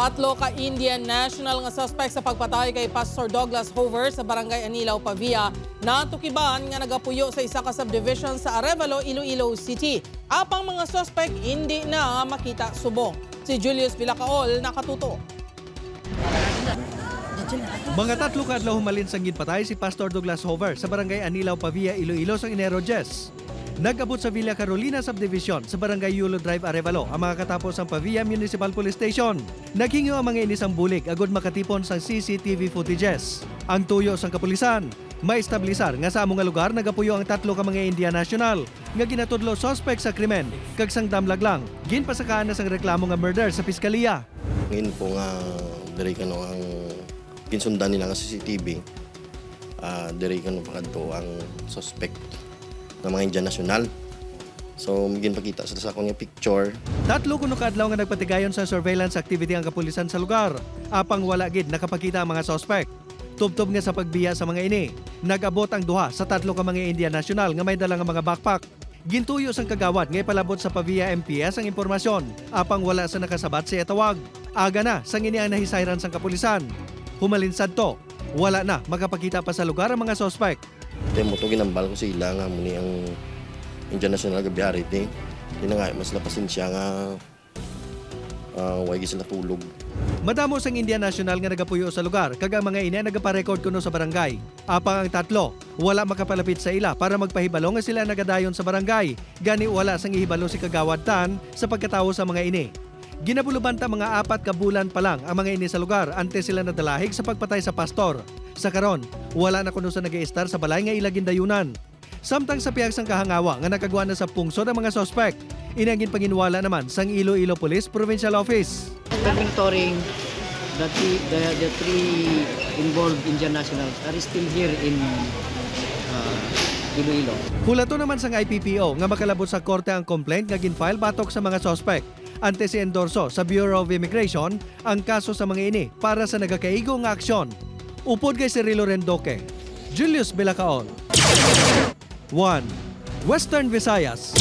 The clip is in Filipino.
Tatlo ka Indian national nga suspect sa pagpatay kay Pastor Douglas Hover sa Barangay Anilaw, Pavia natukiban nga nagapuyo sa isa ka subdivision sa Arevalo, Iloilo City. Apang mga suspect hindi na makita subong. Si Julius Villacaol nakatuto. Mga tatlo ka adlaw humalin sang ginpatay si Pastor Douglas Hover sa Barangay Anilaw, Pavia, Iloilo sang Enero 10. Nag-abot sa Villa Carolina Subdivision sa Barangay Yulo Drive, Arevalo ang mga katapos ang Pavia Municipal Police Station. Naghingo ang mga inisang bulig agod makatipon sa CCTV footages. Ang tuyo sang kapulisan, maestablisar nga sa among nga lugar nagapuyo ang tatlo ka mga Indian national nga ginatudlo suspect sa krimen kag sang damlaglang ginpasakaan na sang reklamo nga murder sa piskalya. Ngayon po nga diri kano ang pinsundan nila nga CCTV. Diri kano pakadto ang suspect ng mga Indian national. So, maging pakita sa akong picture. Tatlo kuno kaadlaw nga nagpatigayon sa surveillance activity ang kapulisan sa lugar. Apang wala gid nakapakita ang mga suspect. Tubtob nga sa pagbiya sa mga ini. Nag-abot ang duha sa tatlo ka mga Indian national nga may dala nga mga backpack. Gintuyo sang kagawad nga palabot sa Pavia MPS ang impormasyon. Apang wala sa nakasabat siya tawag. Aga na sang ini ang nahisayran sang kapulisan. Humalinsad to. Wala na makapakita pa sa lugar ang mga suspect. Mo to ginambal ko sila nga muni ang Indian National Gabiyari di na nga mas lapasin siya nga wagi sila tulog. Madamo sang Indian National nga nagapuyo sa lugar kag ang mga ina nagaparecord kuno sa barangay. Apang ang tatlo wala makapalapit sa ila para magpahibalo nga sila nagadayon sa barangay. Gani wala sang ihibalo si Kagawad Tan sa pagkatawo sa mga ini. Ginabulubanta mga 4 ka bulan pa lang ang mga ini sa lugar ante sila nadalahig sa pagpatay sa pastor. Sa karon, wala na kuno sa nag-i-star sa balay nga ilagin dayunan. Samtang sa pihag sang kahangawa nga nakagwa na sa pungsod ang mga suspect, inangin panginwala naman sang Iloilo Police Provincial Office. Monitoring the three involved Indian nationals are still here in Iloilo. Hulato naman sang IPPO nga makalabot sa korte ang complaint nga ginfile batok sa mga suspect. Ante si endorso sa Bureau of Immigration ang kaso sa mga ini para sa nagakaigo nga aksyon. Upod kay Cirilo Rendoque, Julius Villacaol. 1. Western Visayas.